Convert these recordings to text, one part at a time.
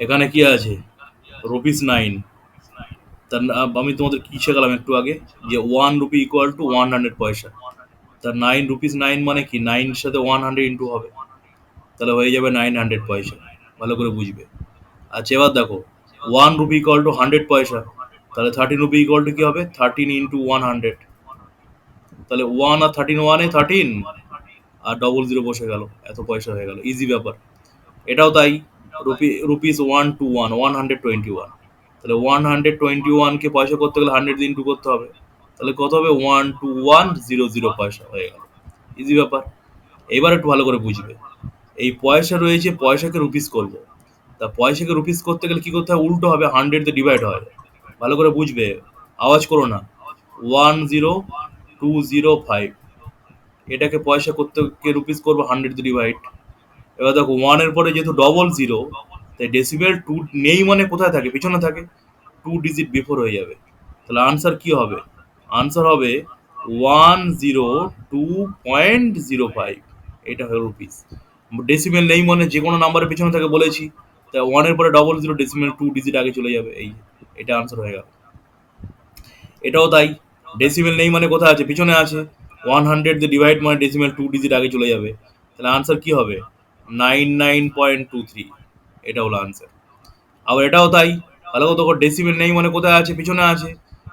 এখানে কি আছে? ₹9। আমি তোমাদের কি শেখালাম একটু আগে, যে 1 রুপি ইকুয়াল টু 100 পয়সা। তা ₹9 মানে কি, 9 এর সাথে 100 ইন্টু হবে, তাহলে হয়ে যাবে 900 পয়সা। ভালো করে বুঝবে। আচ্ছা এবার দেখো, 1 রুপি ইকুয়াল টু 100 পয়সা, তাহলে 13 রুপি ইকুয়াল টু কি হবে, 13 ইন্টু 100। তাহলে 1 আর 13, 1 এ 13, আর ডবল জিরো বসে গেল, এত পয়সা হয়ে গেল, ইজি ব্যাপার। এটাও তাই, রুপিস 121, 121। তাহলে 121 কে পয়সা করতে গেলে 100 দিয়ে ইন্টু করতে হবে, তাহলে কত হবে, 12100 পয়সা হয়ে গেল, ইজি ব্যাপার। এবার একটু ভালো করে বুঝবে, এই পয়সা রয়েছে, পয়সাকে রুপিস করব, তা পয়সাকে রুপিস করতে গেলে কি করতে হয়, উল্টো হবে, 100 দিয়ে ডিভাইড হয়। ভালো করে বুঝবে, আওয়াজ করো না। 10205, এটাকে পয়সা করতে গিয়ে রুপিস করবো, 100 দিয়ে ডিভাইড। এবার দেখো, 1 এর পরে যেহেতু ডবল জিরো, তাই ডেসিমেল 2 নেই মানে কোথায় থাকে, পিছনে থাকে, 2 ডিজিট বিফোর হয়ে যাবে। তাহলে আনসার কি হবে, আনসার হবে 102.05। এটা হলো রুপিস। ডেসিমেল নেই মানে যে কোনো নাম্বারের পিছনে থাকে বলেছি, তাই 1 এর পরে ডবল জিরো, ডেসিমেল 2 ডিজিট আগে চলে যাবে, এই এটা আনসার হয়ে গেল। এটাও তাই, ডেসিমেল নেই মানে কোথায় আছে, পিছনে আছে, 100 দিয়ে ডিভাইড মানে ডেসিমেল 2 ডিজিট আগে চলে যাবে, তাহলে আনসার কি হবে, 99.23। এটা হলো আনসার। আবার এটাও তাই, ভালো কথা, ডেসিমেল নেই মানে কোথায় আছে, পিছনে আছে,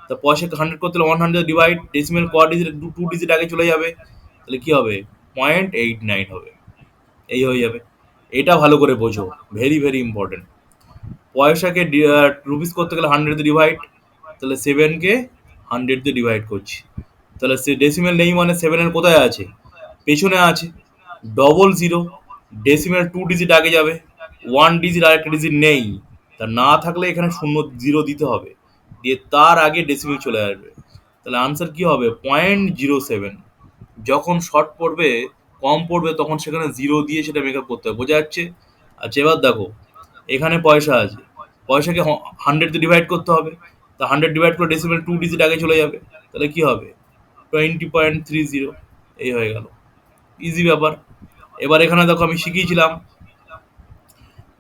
তা পয়সাকে 100 করতে হলে 100 ডিভাইড ডেসিমেল ক ডিজিট, 2 ডিজিট আগে চলে যাবে, তাহলে কি হবে, 0.89 হবে, এই হয়ে যাবে। এটা ভালো করে বোঝো, ভেরি ভেরি ইম্পর্টেন্ট। পয়সাকে রুপিস করতে গেলে 100 দিয়ে ডিভাইড, তাহলে 7 কে 100 দিয়ে ডিভাইড করছি, তাহলে সে ডেসিমেল নেই মানে 7 এর কোথায় আছে, পেছনে আছে, ডবল জিরো, ডেসিমেল 2 ডিজিট আগে যাবে, 1 ডিজিট আর একটা ডিজিট নেই, তা না থাকলে এখানে শূন্য জিরো দিতে হবে, দিয়ে তার আগে ডেসিমেল চলে আসবে, তাহলে আনসার কি হবে, 0.07। যখন শর্ট পড়বে, কম পড়বে, তখন সেখানে জিরো দিয়ে সেটা মেকআপ করতে হবে, বোঝা যাচ্ছে? আচ্ছা এবার দেখো, এখানে পয়সা আছে, পয়সাকে 100 দিয়ে ডিভাইড করতে হবে, তা 100 ডিভাইড করে ডেসিমেল 2 ডিজিট আগে চলে যাবে, তাহলে কি হবে, 20.30। এই হয়ে গেল, ইজি ব্যাপার। এবার এখানে দেখো, আমি শিখিয়েছিলাম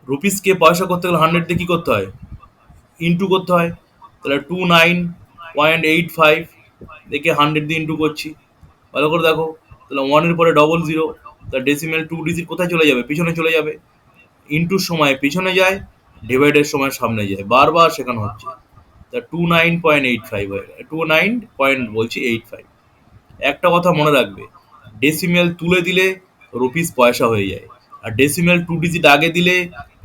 রুপিসকে পয়সা করতে গেলে 100 দিয়ে কি করতে হয়, ইন্টু করতে হয়, তাহলে 29.85 দেখে 100 দিয়ে ইন্টু করছি। ভালো করে দেখো, তাহলে 1 এর পরে ডবল জিরো, তাহলে ডেসিমেল 2 ডিজিট কোথায় চলে যাবে, পিছনে চলে যাবে, ইন্টুর সময় পিছনে যায়, ডিভাইডের সময় সামনে যায়, বারবার শেখানো হচ্ছে। তা 29.85 হয়ে গেল, 29 পয়েন্ট বলছি 85। একটা কথা মনে রাখবে, ডেসিমেল তুলে দিলে রুপিস পয়সা হয়ে যায়, আর ডেসিমেল 2 ডিজিট আগে দিলে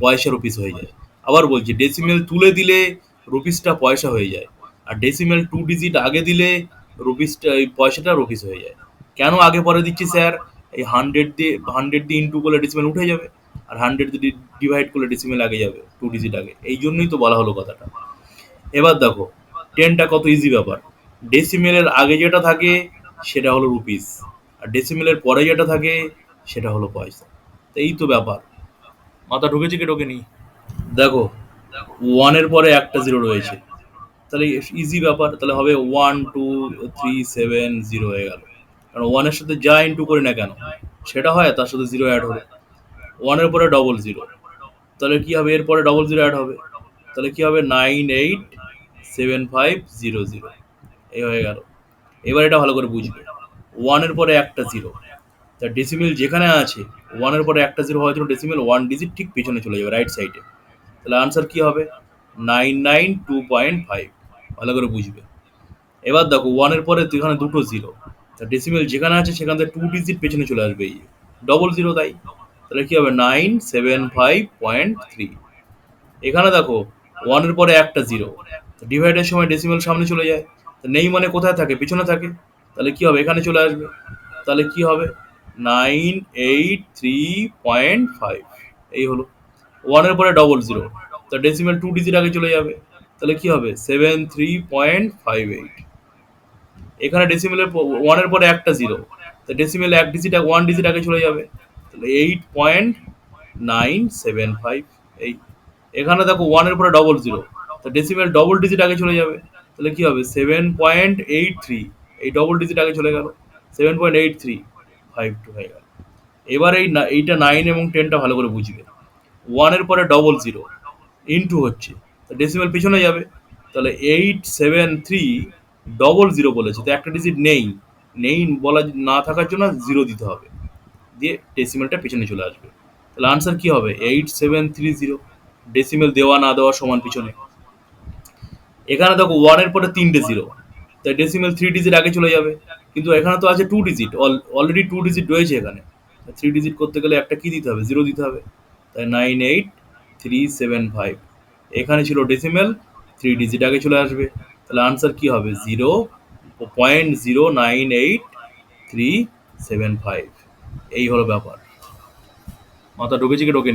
পয়সা রুপিস হয়ে যায়। আবার বলছি, ডেসিমেল তুলে দিলে রুপিসটা পয়সা হয়ে যায়, আর ডেসিমেল 2 ডিজিট আগে দিলে রুপিসটা, এই পয়সাটা রুপিস হয়ে যায়। কেন আগে পরে দিচ্ছি স্যার, এই 100 দিয়ে ইন্টু করলে ডেসিমেল উঠে যাবে, আর 100 দিয়ে ডিভাইড করলে ডেসিমেল আগে যাবে, 2 ডিজিট আগে, এই জন্যই তো বলা হলো কথাটা। এবার দেখো, টেনটা কত ইজি ব্যাপার, ডেসিমেলের আগে যেটা থাকে সেটা হলো রুপিস, আর ডেসিমেলের পরে যেটা থাকে সেটা হলো পয়সা। তো এই তো ব্যাপার, মাথা ঢুকেছে কি ঢোকেনি? দেখো, 1 এর পরে একটা জিরো রয়েছে, তাহলে ইজি ব্যাপার, তাহলে হবে 12370 হয়ে গেল, কারণ 1 এর সাথে যা ইন্টু করি না কেন সেটা হয়, তার সাথে জিরো অ্যাড হবে। 1 এর পরে ডবল জিরো, তাহলে কি হবে, এরপরে ডবল জিরো অ্যাড হবে, তাহলে কি হবে, 987500। এই হয়ে গেল। এবার এটা ভালো করে বুঝবে, 1 এর পরে একটা জিরো, তা ডেসিমেল যেখানে আছে, 1 এর পরে একটা জিরো হওয়ার জন্য ডেসিমেল 1 ডিজিট ঠিক পেছনে চলে যাবে, রাইট সাইডে, তাহলে আনসার কি হবে, 992.5। ভালো করে বুঝবে। এবার দেখো, 1 এর পরে এখানে দুটো জিরো, তা ডেসিমেল যেখানে আছে সেখান থেকে 2 ডিজিট পেছনে চলে আসবে, এই ডবল জিরো তাই, তাহলে কি হবে, 975.3। এখানে দেখো, 1 এর পরে একটা জিরো, ডিভাইডের সময় ডেসিমেল সামনে চলে যায়, তো নেই মানে কোথায় থাকে, পিছনে থাকে, তাহলে কি হবে, এখানে চলে আসবে, তাহলে কি হবে, 983.5। এই হলো। 1 এর পরে ডবল জিরো, তা ডেসিমেল 2 ডিজিট আগে চলে যাবে, তাহলে কি হবে, 73.58। এখানে ডেসিমেলের 1 এর পরে একটা জিরো, তা ডেসিমেল এক ডিজিট 1 ডিজিট আগে চলে যাবে, তাহলে 8.975। এই এখানে দেখো, 1 এর পরে ডবল জিরো, তা ডেসিমেল ডবল ডিজিট আগে চলে যাবে, তাহলে কি হবে, 7.83। এই ডবল ডিজিট আগে চলে গেল, 7.8352 হয়ে গেল। এবার এইটা 9 এবং 10টা ভালো করে বুঝবে। 1 এর পরে ডবল জিরো, ইনটু হচ্ছে, ডেসিমেল পিছনে যাবে, তাহলে 873000 বলেছে, তো একটা ডিজিট নেই, নেই বলা না থাকার জন্য 0 দিতে হবে, দিয়ে ডেসিমেলটা পিছনে চলে আসবে। তাহলে আনসার কি হবে? 8730। ডেসিমেল দেওয়া না দেওয়া সমান পিছনে। এখানে দেখো ওয়ানের পরে 3টে জিরো, তাই ডেসিমেল 3 ডিজিট আগে চলে যাবে, কিন্তু এখানে তো আছে 2 ডিজিট, অলরেডি 2 ডিজিট রয়েছে এখানে, 3 ডিজিট করতে গেলে একটা কি দিতে হবে? 0 দিতে হবে, তাই 98375। এখানে ছিল ডেসিমেল, 3 ডিজিট আগে চলে আসবে, তাহলে আনসার কি হবে? 0.098375। এই হলো ব্যাপার। মাথা ঢুকেছে কি ঢোকেনি?